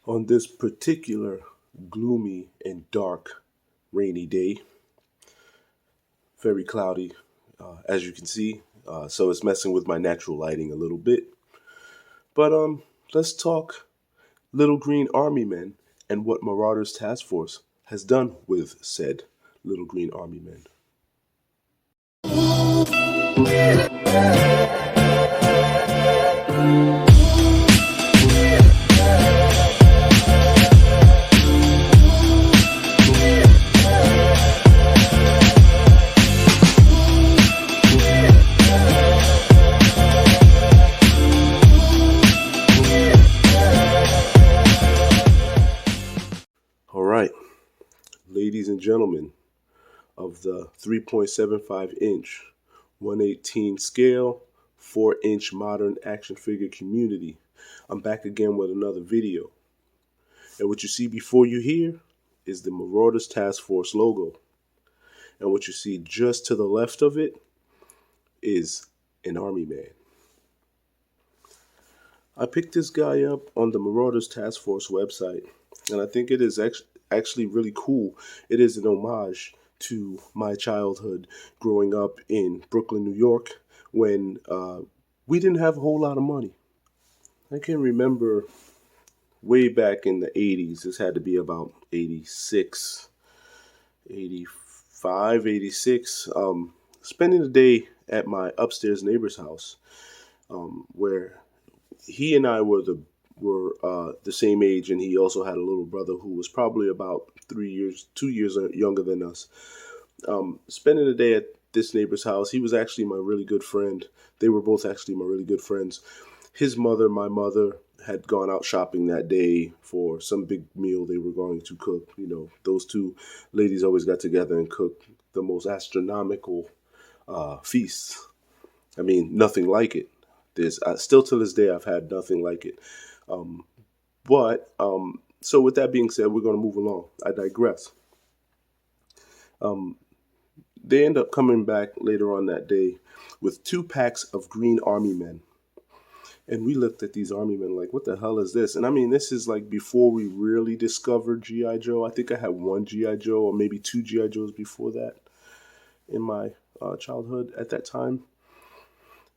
On this particular gloomy and dark rainy day, very cloudy, as you can see, so it's messing with my natural lighting a little bit. But let's talk Little Green Army Men and what Marauders Taskforce has done with said Little Green Army Men. All right, ladies and gentlemen of the 3.75-inch, 1/18 scale, 4-inch modern action figure community, I'm back again with another video. And what you see before you here is the Marauders Task Force logo. And what you see just to the left of it is an army man. I picked this guy up on the Marauders Task Force website, and I think it is actually really cool. It is an homage to my childhood growing up in Brooklyn, New York, when we didn't have a whole lot of money. I can remember way back in the 80s, this had to be about 86, 85, 86, spending the day at my upstairs neighbor's house, where he and I were the same age, and he also had a little brother who was probably about 2 years younger than us. Spending the day at this neighbor's house, he was actually my really good friend. They were both actually my really good friends. His mother, my mother, had gone out shopping that day for some big meal they were going to cook. You know, those two ladies always got together and cooked the most astronomical feasts. I mean, nothing like it. Still to this day, I've had nothing like it. So with that being said, we're going to move along. I digress. They end up coming back later on that day with 2 packs of Green Army Men. And we looked at these Army Men like, what the hell is this? And I mean, this is like before we really discovered G.I. Joe. I think I had 1 G.I. Joe or maybe 2 G.I. Joes before that in my childhood at that time.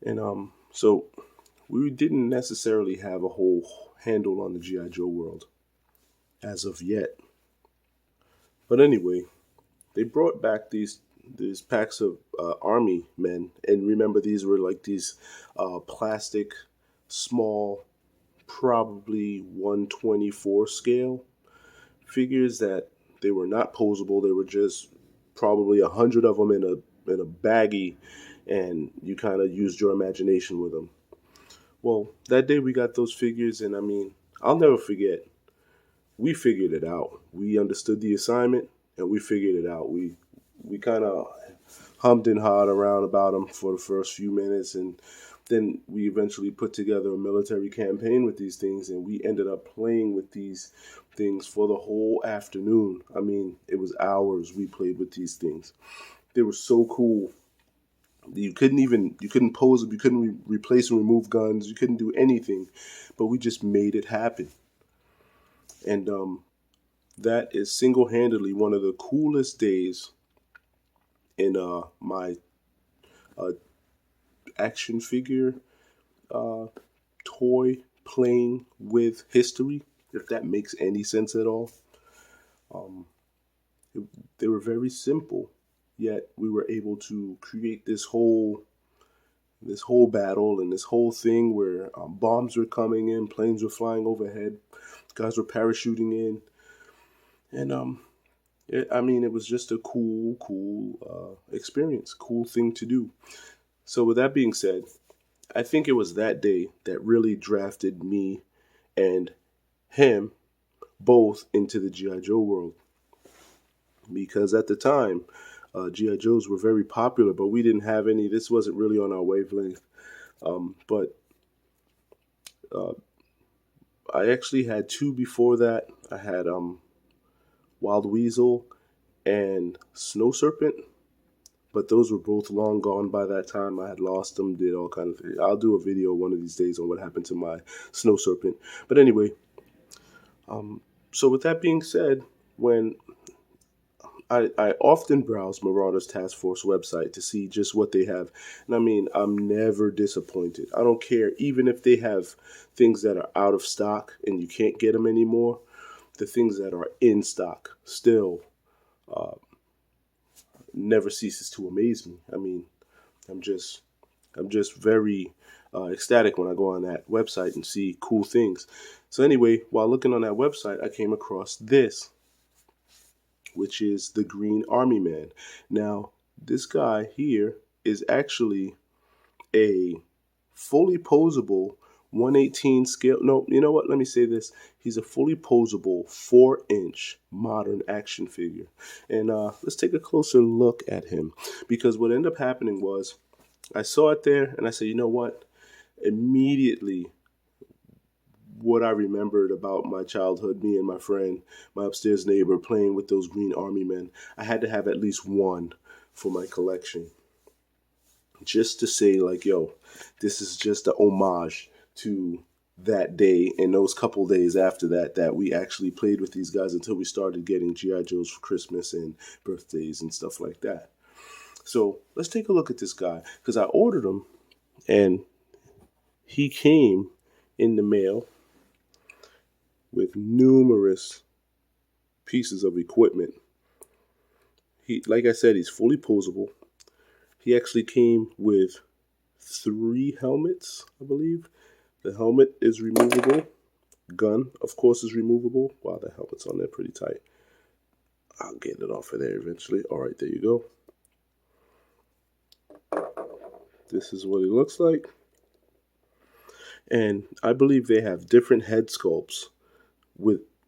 And so we didn't necessarily have a whole handle on the G.I. Joe world as of yet. But anyway, they brought back these packs of army men, and remember, these were like these plastic, small, probably 1/24 scale figures that they were not posable. They were just probably 100 of them in a baggie, and you kind of used your imagination with them. Well, that day we got those figures, and I mean, I'll never forget. We figured it out. We understood the assignment, and we figured it out. We kind of hummed and hawed around about them for the first few minutes, and then we eventually put together a military campaign with these things, and we ended up playing with these things for the whole afternoon. I mean, it was hours we played with these things. They were so cool. You couldn't pose them, you couldn't replace and remove guns, you couldn't do anything, but we just made it happen. And that is single-handedly one of the coolest days in my action figure toy playing with history, if that makes any sense at all. They were very simple, yet we were able to create this whole battle and this whole thing where bombs were coming in, planes were flying overhead, guys were parachuting in, and it was just a cool experience, cool thing to do. So with that being said, I think it was that day that really drafted me and him both into the G.I. Joe world. Because at the time, G.I. Joes were very popular, but we didn't have any. This wasn't really on our wavelength. But I actually had 2 before that. I had Wild Weasel and Snow Serpent, but those were both long gone by that time. I had lost them, did all kind of things. I'll do a video one of these days on what happened to my Snow Serpent. But anyway, So with that being said, when I often browse Marauders Taskforce website to see just what they have. And I mean, I'm never disappointed. I don't care, even if they have things that are out of stock and you can't get them anymore, the things that are in stock still never ceases to amaze me. I mean, I'm just I'm just very ecstatic when I go on that website and see cool things. So anyway, while looking on that website, I came across this, which is the Green Army Man. Now, this guy here is actually a fully posable 118 scale. No, you know what? Let me say this. He's a fully posable 4-inch modern action figure. And let's take a closer look at him, because what ended up happening was I saw it there and I said, you know what? Immediately, what I remembered about my childhood, me and my friend, my upstairs neighbor, playing with those Green Army men. I had to have at least one for my collection, just to say, like, yo, this is just a homage to that day and those couple days after that, that we actually played with these guys until we started getting GI Joes for Christmas and birthdays and stuff like that. So let's take a look at this guy, because I ordered him and he came in the mail with numerous pieces of equipment. He, like I said, he's fully posable. He actually came with 3 helmets, I believe. The helmet is removable. Gun, of course, is removable. Wow, the helmet's on there pretty tight. I'll get it off of there eventually. All right, there you go. This is what he looks like. And I believe they have different head sculpts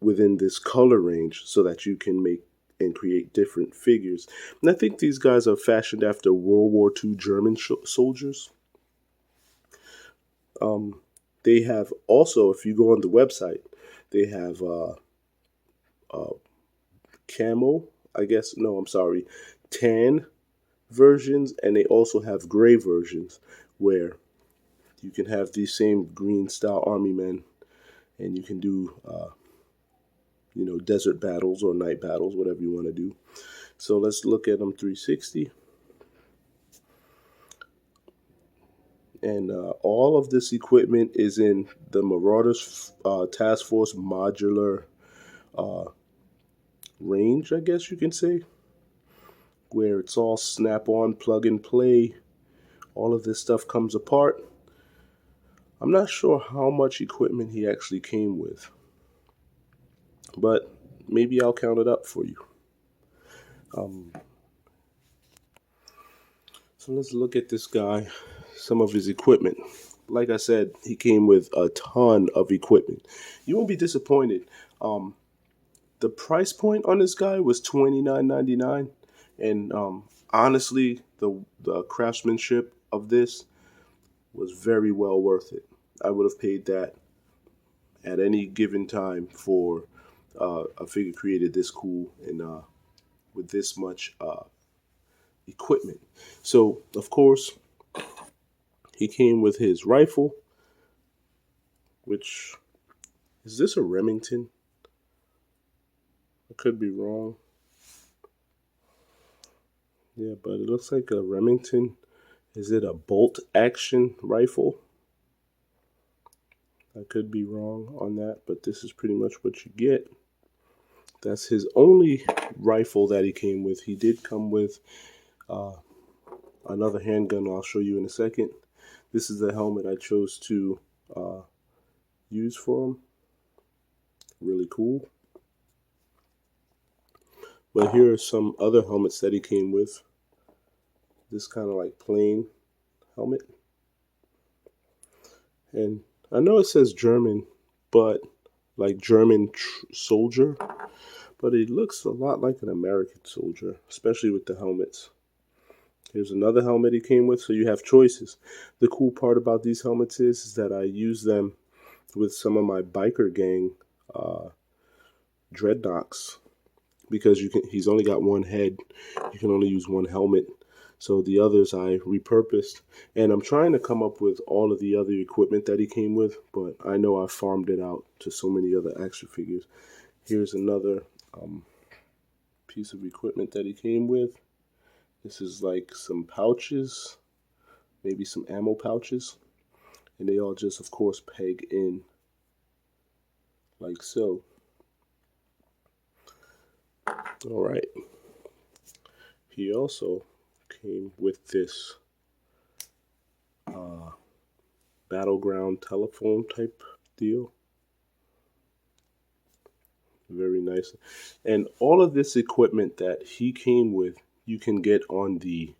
within this color range so that you can make and create different figures. And I think these guys are fashioned after World War II German soldiers. They have also, if you go on the website, they have camo, I guess, no, I'm sorry, tan versions, and they also have gray versions where you can have these same green style army men and you can do desert battles or night battles, whatever you want to do. So let's look at them 360. And all of this equipment is in the Marauders Taskforce modular range, I guess you can say, where it's all snap on, plug and play. All of this stuff comes apart. I'm not sure how much equipment he actually came with, but maybe I'll count it up for you. So let's look at this guy, some of his equipment. Like I said, he came with a ton of equipment. You won't be disappointed. The price point on this guy was $29.99, and honestly, the craftsmanship of this was very well worth it. I would have paid that at any given time for a figure created this cool and with this much equipment. So, of course, he came with his rifle, which, is this a Remington? I could be wrong. Yeah, but it looks like a Remington. Is it a bolt action rifle? I could be wrong on that, but this is pretty much what you get. That's his only rifle that he came with. He did come with another handgun I'll show you in a second. This is the helmet I chose to use for him. Really cool. But here are some other helmets that he came with. This kind of like plain helmet. And I know it says German, but like German soldier, but it looks a lot like an American soldier, especially with the helmets. Here's another helmet he came with, so you have choices. The cool part about these helmets is that I use them with some of my biker gang dreadnoughts, because he's only got one head. You can only use one helmet. So the others I repurposed, and I'm trying to come up with all of the other equipment that he came with, but I know I farmed it out to so many other action figures. Here's another piece of equipment that he came with. This is like some pouches, maybe some ammo pouches, and they all just, of course, peg in like so. All right. He also came with this battleground telephone type deal. Very nice. And all of this equipment that he came with, you can get on the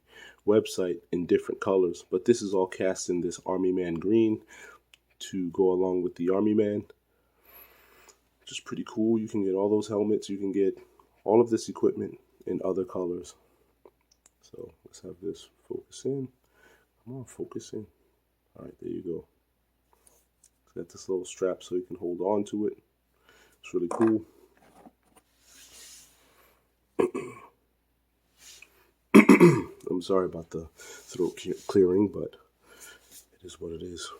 website in different colors. But this is all cast in this Army Man green to go along with the Army Man. Just pretty cool. You can get all those helmets. You can get all of this equipment in other colors. So let's have this focus in. Come on, focus in. All right, there you go. It's got this little strap so you can hold on to it. It's really cool. I'm sorry about the throat clearing, but it is what it is.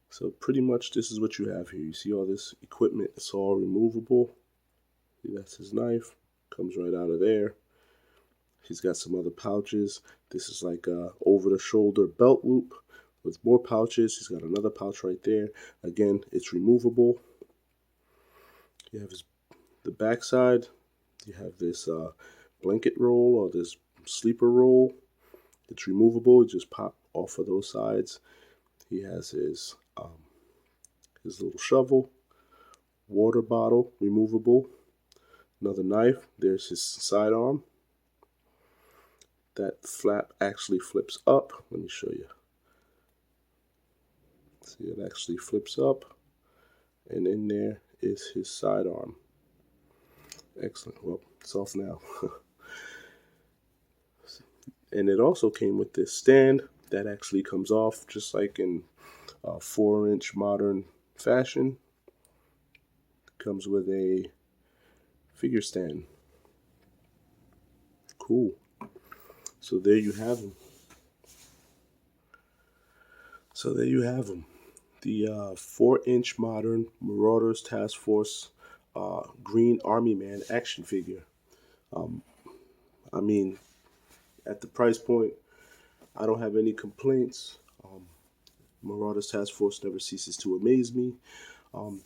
So pretty much this is what you have here. You see all this equipment, it's all removable. See, that's his knife, comes right out of there. He's got some other pouches. This is like a over-the-shoulder belt loop with more pouches. He's got another pouch right there. Again, it's removable. You have the back side. You have this blanket roll or this sleeper roll. It's removable. You just pop off of those sides. He has his little shovel, water bottle, removable, another knife. There's his sidearm. That flap actually flips up. Let me show you. See, it actually flips up, and in there is his sidearm. Excellent. Well, it's off now. And it also came with this stand that actually comes off, just like in 4-inch modern fashion. Comes with a figure stand. Cool. So there you have them. The 4-inch modern Marauders Taskforce Green Army Man action figure. I mean, at the price point, I don't have any complaints. Marauders Taskforce never ceases to amaze me.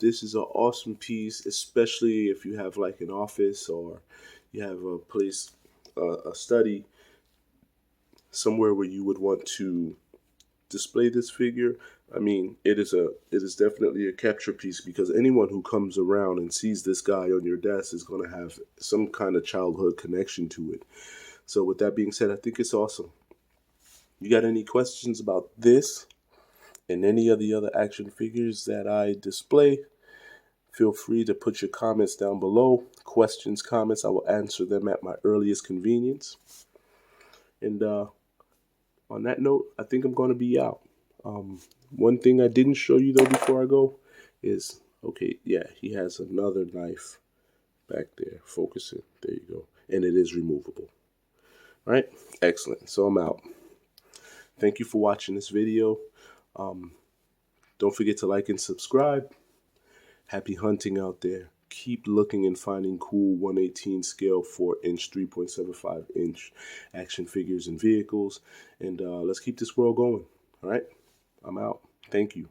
This is an awesome piece, especially if you have like an office or you have a place, a study, somewhere where you would want to display this figure. I mean, it is definitely a capture piece, because anyone who comes around and sees this guy on your desk is going to have some kind of childhood connection to it. So with that being said, I think it's awesome. You got any questions about this and any of the other action figures that I display? Feel free to put your comments down below. Questions, comments, I will answer them at my earliest convenience. And on that note, I think I'm going to be out. One thing I didn't show you though before I go is, okay, yeah, he has another knife back there. Focus it. There you go. And it is removable. All right? Excellent. So I'm out. Thank you for watching this video. Don't forget to like and subscribe. Happy hunting out there. Keep looking and finding cool 1/18 scale 4-inch, 3.75-inch action figures and vehicles. And let's keep this world going. All right? I'm out. Thank you.